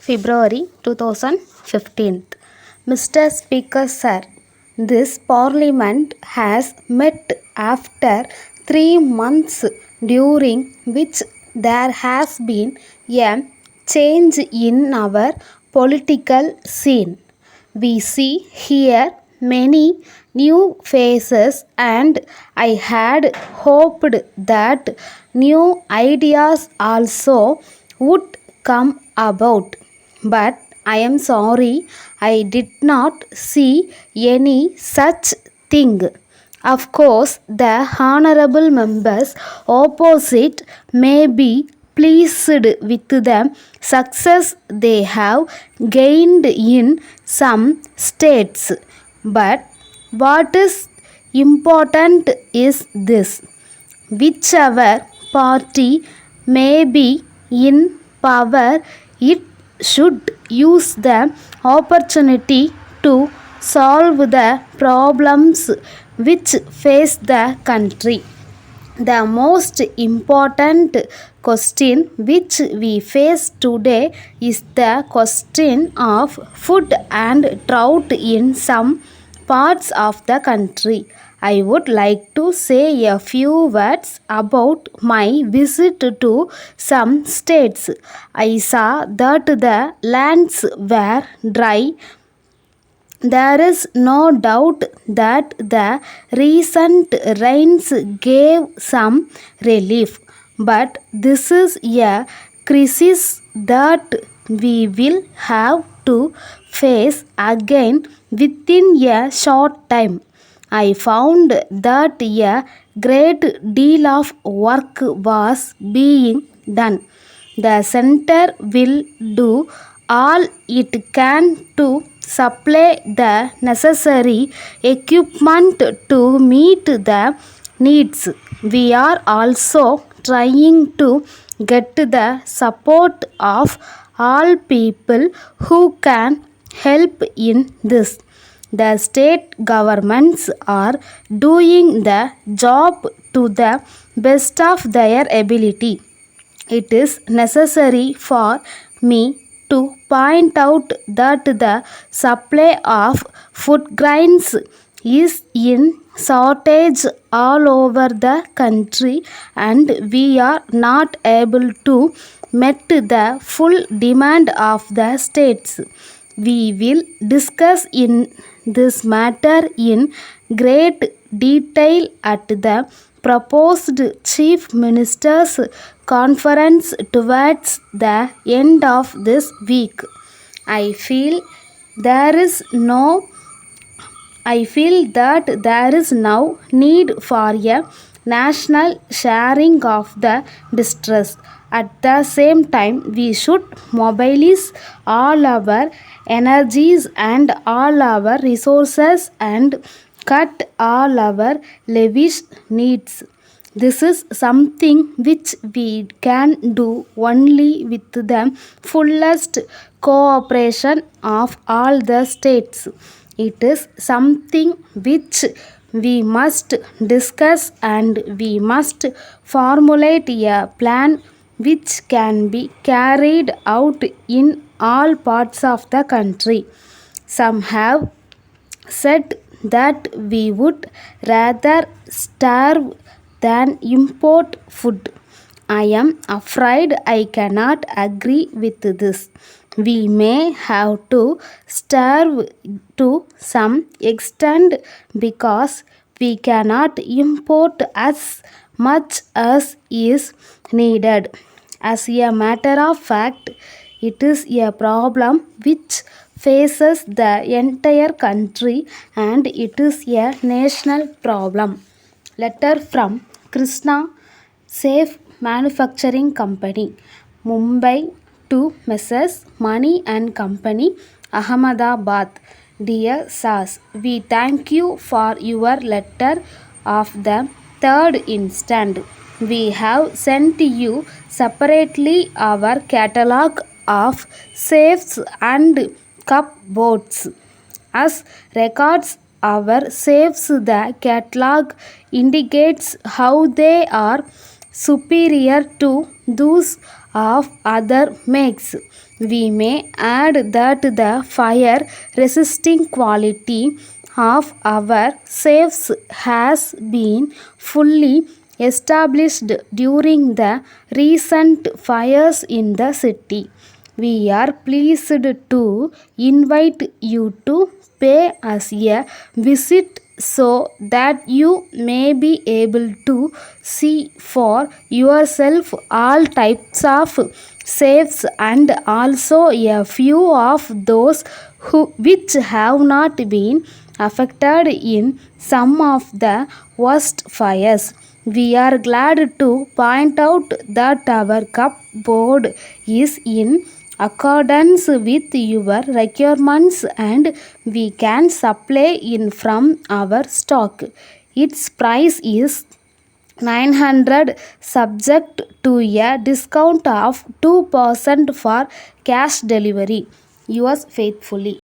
February 2015. Mr. Speaker Sir, this Parliament has met after 3 months, during which there has been a change in our political scene. We see here many new faces, and I had hoped that new ideas also would come about. But I am sorry, I did not see any such thing. Of course, the honorable members opposite may be pleased with the success they have gained in some states. But what is important is this: whichever party may be in power, it should use the opportunity to solve the problems which face the country. The most important question which we face today is the question of food and drought in some parts of the country. I would like to say a few words about my visit to some states. I saw that the lands were dry. There is no doubt that the recent rains gave some relief, but this is a crisis that we will have to face again within a short time. I found that a great deal of work was being done. The center will do all it can to supply the necessary equipment to meet the needs. We are also trying to get the support of all people who can help in this. The state governments are doing the job to the best of their ability. It is necessary for me to point out that the supply of food grains is in shortage all over the country, and we are not able to meet the full demand of the states. We will discuss in this matter in great detail at the proposed Chief Minister's conference towards the end of this week. I feel that there is now need for a national sharing of the distress. At the same time, we should mobilize all our energies and all our resources and cut all our lavish needs. This is something which we can do only with the fullest cooperation of all the states. It is something which we must discuss, and we must formulate a plan which can be carried out in all parts of the country. Some have said that we would rather starve than import food. I am afraid I cannot agree with this. We may have to starve to some extent because we cannot import as much as is needed. As a matter of fact, it is a problem which faces the entire country, and it is a national problem. Letter from Krishna Safe Manufacturing Company, Mumbai, to Messrs. Money and Company, Ahmedabad. Dear Sirs, we thank you for your letter of the 3rd instant. We have sent you separately our catalogue of safes and cupboards. As regards our safes, the catalogue indicates how they are superior to those of other makes. We may add that the fire resisting quality of our safes has been fully established during the recent fires in the city. We are pleased to invite you to pay us a visit so that you may be able to see for yourself all types of safes and also a few of those which have not been affected in some of the worst fires. We are glad to point out that our cupboard is in accordance with your requirements and we can supply in from our stock. Its price is 900 subject to a discount of 2% for cash delivery. Yours faithfully.